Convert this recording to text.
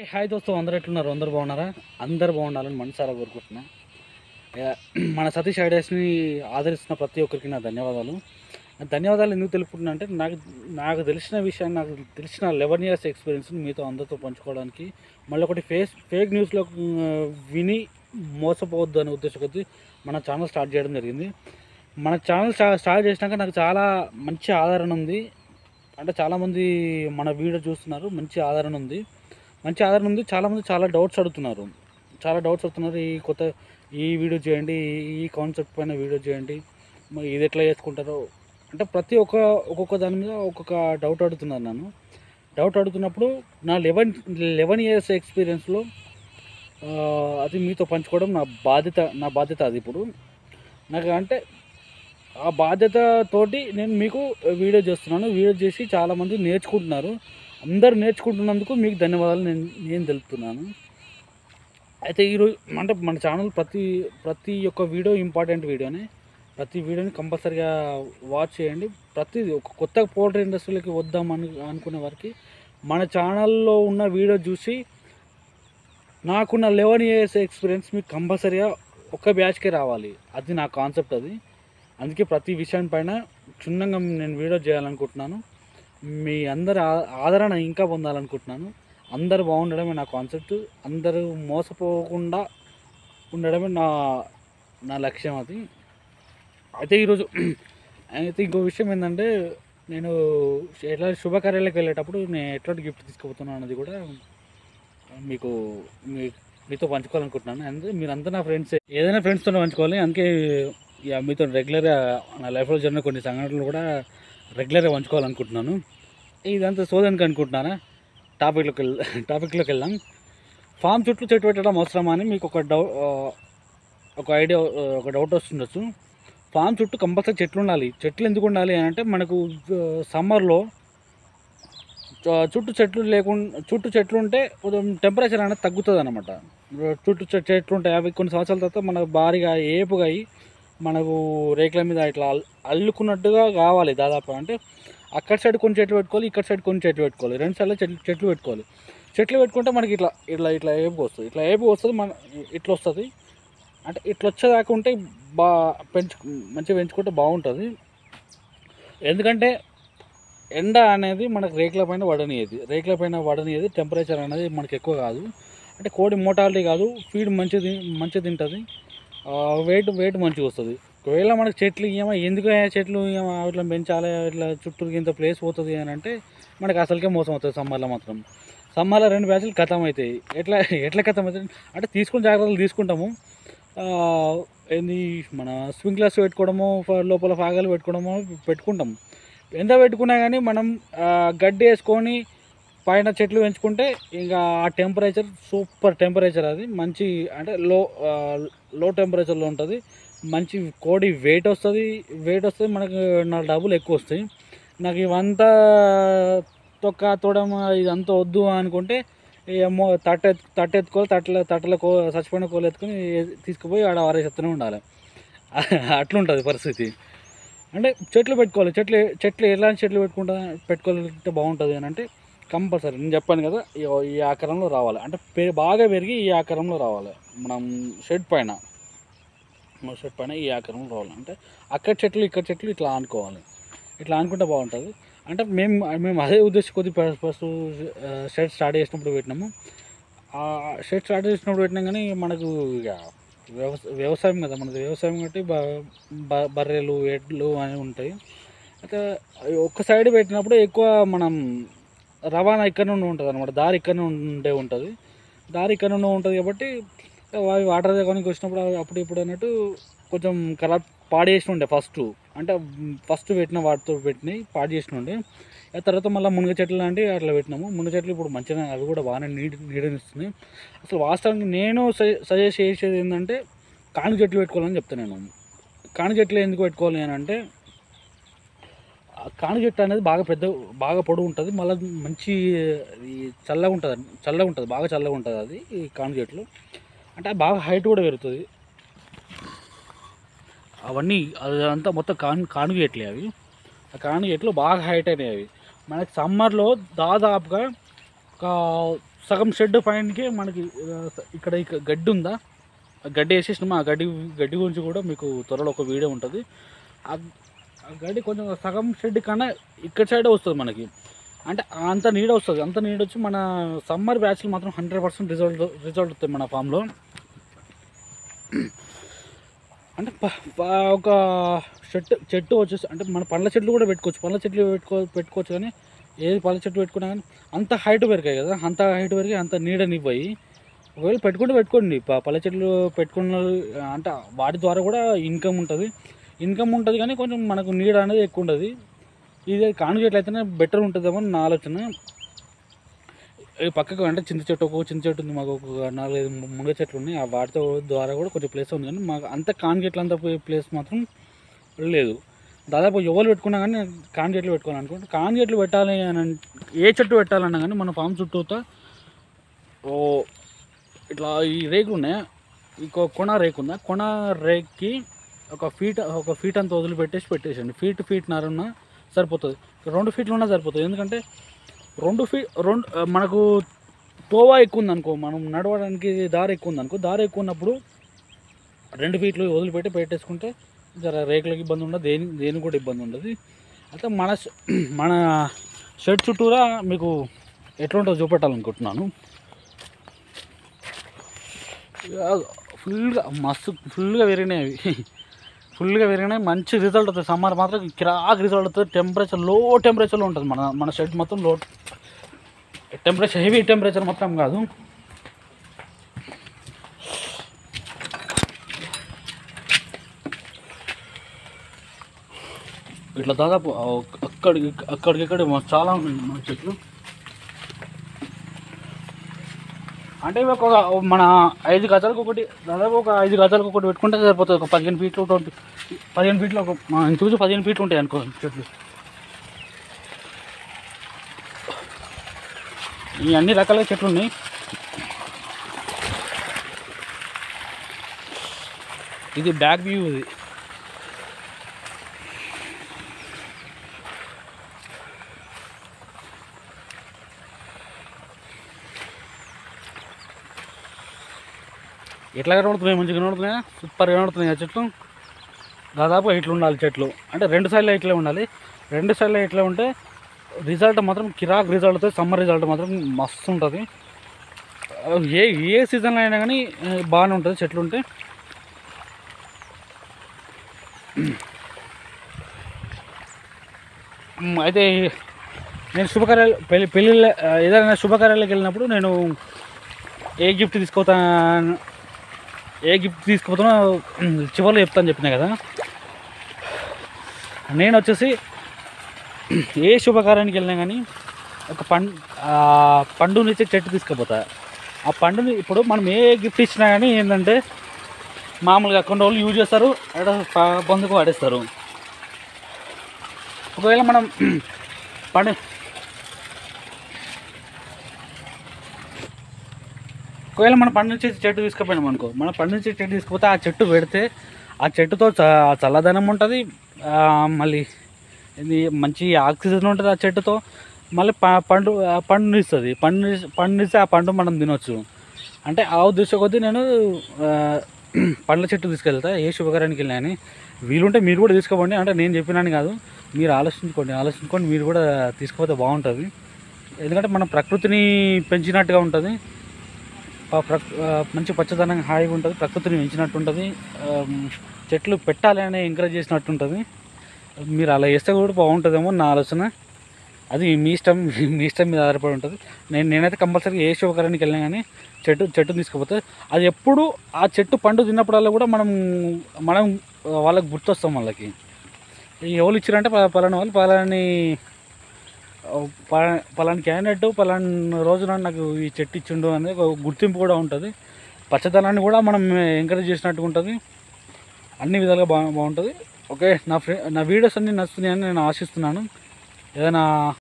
Hi దోస్తు, అందరూ ఎట్లున్నారు? అందరు బాగున్నారా? అందరు బాగుండాలని మనసారా కోరుకుంటున్నా. మన సతీష్ ఐడియాస్ని ఆదరిస్తున్న ప్రతి ఒక్కరికి నా ధన్యవాదాలు. ధన్యవాదాలు ఎందుకు తెలుపుకుంటున్నా అంటే నాకు నాకు తెలిసిన విషయాన్ని, నాకు తెలిసిన 11 ఇయర్స్ ఎక్స్పీరియన్స్ని మీతో అందరితో పంచుకోవడానికి, మళ్ళీ ఒకటి ఫేక్ న్యూస్లో విని మోసపోవద్దు అనే ఉద్దేశం కొద్దీ మన ఛానల్ స్టార్ట్ చేయడం జరిగింది. మన ఛానల్ స్టార్ట్ చేసినాక నాకు చాలా మంచి ఆదరణ ఉంది. అంటే చాలామంది మన వీడియో చూస్తున్నారు, మంచి ఆదరణ ఉంది. చాలామంది చాలా డౌట్స్ అడుగుతున్నారు. ఈ వీడియో చేయండి, ఈ కాన్సెప్ట్ పైన వీడియో చేయండి, మరి ఇది ఎట్లా చేసుకుంటారో అంటే ఒక్కొక్క దాని మీద ఒక్కొక్క డౌట్ అడుగుతున్నారు. డౌట్ అడుగుతున్నప్పుడు నా 11 ఇయర్స్ ఎక్స్పీరియన్స్లో అది మీతో పంచుకోవడం నా బాధ్యత అది. ఇప్పుడు నాకు అంటే ఆ బాధ్యతతోటి నేను మీకు వీడియో చేస్తున్నాను. వీడియో చేసి చాలామంది నేర్చుకుంటున్నారు. అందరూ నేర్చుకుంటున్నందుకు మీకు ధన్యవాదాలు నేను తెలుపుతున్నాను. అయితే ఈరోజు అంటే మన ఛానల్ ప్రతి ఒక్క వీడియో ఇంపార్టెంట్ వీడియోనే. ప్రతి వీడియోని కంపల్సరీగా వాచ్ చేయండి. ఒక కొత్త పౌల్ట్రీ ఇండస్ట్రీలోకి అనుకునే వారికి మన ఛానల్లో ఉన్న వీడియో చూసి నాకున్న 11 ఇయర్స్ ఎక్స్పీరియన్స్ మీకు కంపల్సరీగా ఒక్క బ్యాచ్కే రావాలి. అది నా కాన్సెప్ట్ అది. అందుకే ప్రతి విషయం పైన క్షుణ్ణంగా నేను వీడియో చేయాలనుకుంటున్నాను. మీ అందరి ఆదరణ ఇంకా పొందాలనుకుంటున్నాను. అందరూ బాగుండడమే నా కాన్సెప్ట్. అందరూ మోసపోకుండా ఉండడమే నా లక్ష్యం అది. అయితే ఇంకో విషయం ఏంటంటే, నేను ఎట్లా శుభకార్యాలకు వెళ్ళేటప్పుడు నేను ఎట్లాంటి గిఫ్ట్ తీసుకుపోతున్నాను అన్నది కూడా మీతో పంచుకోవాలనుకుంటున్నాను. అందుకే మీరంతా నా ఫ్రెండ్సే, ఏదైనా ఫ్రెండ్స్తోనే పంచుకోవాలి. అందుకే మీతో రెగ్యులర్గా నా లైఫ్లో జరిగిన కొన్ని సంఘటనలు కూడా రెగ్యులర్గా పంచుకోవాలనుకుంటున్నాను. ఇదంతా సోదనికి అనుకుంటున్నారా? టాపిక్లోకి వెళ్దాం. ఫామ్ చుట్టూ చెట్టు పెట్టడం అవసరమా అని మీకు ఒక ఐడియా, ఒక డౌట్ వస్తుండొచ్చు. ఫామ్ చుట్టూ కంపల్సరీ చెట్లు ఉండాలి. చెట్లు ఎందుకు ఉండాలి అని అంటే, మనకు సమ్మర్లో చుట్టూ చెట్లు ఉంటే కొంచెం టెంపరేచర్ అనేది తగ్గుతుంది అనమాట. చుట్టూ చెట్లు ఉంటాయి, అవి కొన్ని సంవత్సరాల తర్వాత మనకు భారీగా ఏపుగా అయ్యి మనకు రేకుల మీద ఇట్లా అల్లుకున్నట్టుగా కావాలి. దాదాపు అంటే అక్కడ సైడ్ కొన్ని చెట్లు పెట్టుకోవాలి, ఇక్కడ సైడ్ కొన్ని చెట్లు పెట్టుకోవాలి, రెండు సైడ్లో చెట్లు పెట్టుకోవాలి. చెట్లు పెట్టుకుంటే మనకి ఇట్లా ఏపుగా వస్తుంది. ఇట్లా వస్తుంది. అంటే ఇట్లా వచ్చేదాకా ఉంటే మంచిగా పెంచుకుంటే బాగుంటుంది. ఎందుకంటే ఎండ అనేది మనకు రేకుల పైన పడనియది. టెంపరేచర్ అనేది మనకి ఎక్కువ కాదు. అంటే కోడి మోటాలిటీ కాదు, ఫీడ్ మంచిగా తింటుంది, వెయిట్ మంచిగా వస్తుంది. ఒకవేళ మనకు చెట్లు ఎందుకు చెట్లు ఇట్లా పెంచాలి, ఇట్లా చుట్టూ ఇంత ప్లేస్ పోతుంది అని అంటే మనకు అసలుకే మోసం అవుతుంది. సమ్మర్లో 2 బ్యాచ్లు ఖతం అవుతాయి. ఎట్లా ఖతం అవుతుంది అంటే, జాగ్రత్తలు తీసుకుంటాము. ఏంది మన స్ప్రింక్లర్స్ పెట్టుకోవడము, లోపల ఫాగాలు పెట్టుకుంటాము. ఎంత పెట్టుకున్నా కానీ మనం గడ్డి వేసుకొని పైన చెట్లు పెంచుకుంటే ఇంకా ఆ టెంపరేచర్ సూపర్ టెంపరేచర్. అది మంచి అంటే లో టెంపరేచర్లో ఉంటుంది. మంచి కోడి వెయిట్ వస్తుంది. మనకు నా డబ్బులు ఎక్కువ వస్తాయి. నాకు ఇవంతా తోడమ ఇదంతా వద్దు అనుకుంటే తట్టెత్తుకోవాలి. తట్టలో చచ్చిపోయిన కోళ్ళు ఎత్తుకొని తీసుకుపోయి ఆడ వారేసేస్తూనే ఉండాలి. అట్లుంటుంది పరిస్థితి. అంటే చెట్లు పెట్టుకోవాలి. చెట్లు ఎలాంటి చెట్లు పెట్టుకోవాలంటే బాగుంటుంది అని అంటే, కంపల్సరీ నేను చెప్పాను కదా, ఈ ఆకారంలో రావాలి. అంటే బాగా పెరిగి ఈ ఆకారంలో రావాలి. మనం షెడ్ పైన ఈ ఆకారంలో రావాలి. అంటే అక్కడ చెట్లు ఇక్కడ చెట్లు ఇట్లా ఆనుకోవాలి. ఇట్లా ఆనుకుంటే బాగుంటుంది. అంటే మేము అదే ఉద్దేశం కొద్ది ఫస్ట్ షెడ్ స్టార్ట్ చేసినప్పుడు పెట్టినాము. ఆ షెడ్ స్టార్ట్ చేసినప్పుడు పెట్టినాం. కానీ మనకు ఇక వ్యవసాయం కదా, మనది వ్యవసాయం కాబట్టి బర్రెలు, ఎడ్లు అనేవి ఉంటాయి. అయితే ఒక్క సైడ్ పెట్టినప్పుడు ఎక్కువ మనం రవాణా ఇక్కడ నుండి ఉంటుంది అనమాట. దారి ఇక్కడ నుండే ఉంటుంది. కాబట్టి అవి వాటర్ దగ్గరికి వచ్చినప్పుడు అప్పుడు ఇప్పుడు అన్నట్టు కొంచెం పాడు చేసి ఉండే ఫస్ట్ పెట్టిన వాటితో పాడు చేసి ఉండే. ఆ తర్వాత మళ్ళీ మునగ చెట్లు లాంటివి అట్లా పెట్టినాము. మునగ చెట్లు ఇప్పుడు మంచిగా, అవి కూడా బాగానే నీడనిస్తున్నాయి. అసలు వాస్తవానికి నేను సజెస్ట్ చేసేది ఏంటంటే, కాను చెట్లు పెట్టుకోవాలని చెప్తాను నేను. కాను చెట్లు ఎందుకు పెట్టుకోవాలి అని అంటే, కాను చెట్టు అనేది బాగా పొడవు ఉంటుంది. మళ్ళీ మంచి చల్లగా ఉంటుంది, బాగా చల్లగా ఉంటుంది అది. ఈ కాను చెట్లు అంటే బాగా హైట్ కూడా పెరుగుతుంది. అదంతా మొత్తం కాను చెట్లే అవి. ఆ కాను చెట్లు బాగా హైట్ అయినాయి. అవి మనకి సమ్మర్లో దాదాపుగా ఒక సగం షెడ్ పైనకి మనకి ఇక్కడ గడ్డి ఉందా, ఆ గడ్డి వేసేసినాము. ఆ గడ్డి గురించి కూడా మీకు త్వరలో ఒక వీడియో ఉంటుంది. ఆ గడ్డి కొంచెం సగం షెడ్ కన్నా ఇక్కడ సైడే వస్తుంది మనకి. అంటే అంత నీడ వస్తుంది. అంత నీడ వచ్చి మన సమ్మర్ బ్యాచ్లు మాత్రం 100% రిజల్ట్ వస్తుంది మన ఫామ్లో. అంటే ఒక చెట్టు వచ్చేసి అంటే మన పండ్ల చెట్లు కూడా పెట్టుకోవచ్చు. పండ్ల చెట్లు పెట్టుకోవచ్చు కానీ ఏది పండ్ల చెట్టు పెట్టుకున్నా కానీ అంత హైట్ పెరిగాయి కదా, అంత హైట్ పెరిగి అంత నీడనివ్వయి. ఒకవేళ పెట్టుకోండి. పళ్ళ చెట్లు పెట్టుకున్న అంటే వాటి ద్వారా కూడా ఇన్కమ్ ఉంటుంది కానీ కొంచెం మనకు నీడ అనేది ఎక్కువ ఉంటుంది. ఇది కాను చెట్లు అయితేనే బెటర్ ఉంటుందేమో నా ఆలోచన. పక్కకు అంటే చింత చెట్టు ఉంది మాకు, ఒక 4-5 మునగ చెట్లు ఉన్నాయి. ఆ వాటితో ద్వారా కూడా కొంచెం ప్లేస్ ఉంది కానీ మాకు అంత కాను చెట్లు అంత ప్లేస్ మాత్రం లేదు. దాదాపు ఎవరు పెట్టుకున్నా కానీ కాను చెట్లు పెట్టుకోవాలనుకుంటే, కాను చెట్లు పెట్టాలి అని ఏ చెట్టు పెట్టాలన్నా కానీ మన ఫామ్ చుట్టూతో ఇట్లా ఈ రేకులు ఉన్నాయి. ఇంకో కొన రేకు ఉందా, కొన రేక్కి ఒక ఫీట్ అంత పెట్టేసండి. ఫీట్ నరున్న సరిపోతుంది. 2 ఫీట్లు ఉన్నా సరిపోతుంది. ఎందుకంటే 2 మనకు తోవా ఎక్కువ ఉందనుకో, మనం నడవడానికి దారి ఎక్కువ ఉందనుకో, దారి ఎక్కువ ఉన్నప్పుడు 2 ఫీట్లు పెట్టేసుకుంటే జర రేకులకి ఇబ్బంది ఉండదు, దేనికి కూడా ఇబ్బంది ఉండదు. అయితే మన షెడ్ చుట్టూరా మీకు ఎట్లా ఉంటుందో చూపెట్టాలనుకుంటున్నాను. ఫుల్గా పెరిగినాయి అవి. మంచి రిజల్ట్ వస్తుంది. సమ్మర్ మాత్రం కిరాక్ రిజల్ట్ వస్తుంది. లో టెంపరేచర్లో ఉంటుంది మన షెడ్ మొత్తం. లో టెంపరేచర్, హెవీ టెంపరేచర్ మొత్తం కాదు. ఇట్లా దాదాపు అక్కడికిక్కడ చాలా ఉంటుంది మన చెట్లు. అంటే ఒక మన 5 గజాలకు ఒకటి, దాదాపు ఒక 5 గజాలకు ఒకటి పెట్టుకుంటే సరిపోతుంది. ఒక 15 ఫీట్లు 15 ఫీట్లు ఒక చూసి 15 ఫీట్లు ఉంటాయి అనుకో చెట్లు. ఈ అన్ని రకాల చెట్లు ఉన్నాయి. ఇది బ్యాక్ వ్యూ. ఇది ఎట్లా కనబడుతున్నాయి, మంచిగా కనబడుతున్నాయా, సూపర్గా కనబడుతున్నాయి ఆ చెట్లు. దాదాపు ఇట్లా ఉండాలి చెట్లు. అంటే 2 సైడ్లో ఇట్లే ఉండాలి. 2 సైడ్లో ఇట్లా ఉంటే రిజల్ట్ మాత్రం కిరాక్ రిజల్ట్ అవుతుంది. సమ్మర్ రిజల్ట్ మాత్రం మస్తు ఉంటుంది. ఏ సీజన్లో అయినా కానీ బాగానే ఉంటుంది చెట్లు ఉంటే. అయితే నేను పెళ్ళిళ్ళ ఏదైనా శుభకార్యాలకు వెళ్ళినప్పుడు నేను ఏ గిఫ్ట్ తీసుకుపోతానో చివరిలో చెప్తాను చెప్పినా కదా. నేను వచ్చేసి ఏ శుభకార్యానికి వెళ్ళినా కానీ ఒక పండునిచ్చే చెట్టు తీసుకుపోతా. ఆ పండుని ఇప్పుడు మనం ఏ గిఫ్ట్ ఇచ్చినా కానీ ఏంటంటే మామూలుగా కొన్ని రోజులు యూజ్ చేస్తారు, బందుకు వాడేస్తారు. ఒకవేళ మనం పండు నుంచి చెట్టు తీసుకుపోయినాం అనుకో, మనం పండు నుంచి చెట్టు తీసుకుపోతే ఆ చెట్టు పెడితే ఆ చెట్టుతో చల్లదనం ఉంటుంది. మళ్ళీ ఇది మంచి ఆక్సిజన్ ఉంటుంది ఆ చెట్టుతో. మళ్ళీ పండుని ఇస్తుంది. పండునిస్తే ఆ పండు మనం తినొచ్చు. అంటే ఆ ఉద్దేశం కొద్దీ నేను పండ్ల చెట్టు తీసుకెళ్తా ఏ శుభకార్యానికి వెళ్ళినా అని. వీలుంటే మీరు కూడా తీసుకోపోండి. అంటే నేను చెప్పినాను కాదు, మీరు ఆలోచించుకోండి మీరు కూడా తీసుకుపోతే బాగుంటుంది. ఎందుకంటే మన ప్రకృతిని పెంచినట్టుగా ఉంటుంది. మంచి పచ్చదనంగా హాయిగా ఉంటుంది. ప్రకృతిని పెంచినట్టు ఉంటుంది. చెట్లు పెట్టాలి అని ఎంకరేజ్ చేసినట్టు ఉంటుంది. మీరు అలా చేస్తే కూడా బాగుంటుందేమో నా ఆలోచన. అది మీ ఇష్టం మీద ఆధారపడి ఉంటుంది. నేనైతే కంపల్సరీ ఏ శుభకార్యానికి వెళ్ళినా కానీ చెట్టు తీసుకుపోతే అది ఎప్పుడు ఆ చెట్టు పండు తిన్నప్పుడల్లా కూడా మనం వాళ్ళకి గుర్తొస్తాం. వాళ్ళకి ఎవరు ఇచ్చారంటే పలానా వాళ్ళు పలాని క్యాండిడేట్ పలాని రోజున నాకు ఈ చెట్టు ఇచ్చిండు అనేది ఒక గుర్తింపు కూడా ఉంటుంది. పచ్చదనాన్ని కూడా మనం ఎంకరేజ్ చేసినట్టుగా ఉంటుంది. అన్ని విధాలుగా బాగుంటుంది. ఓకే, నా వీడియోస్ అన్నీ నచ్చుతున్నాయని నేను ఆశిస్తున్నాను. ఏదైనా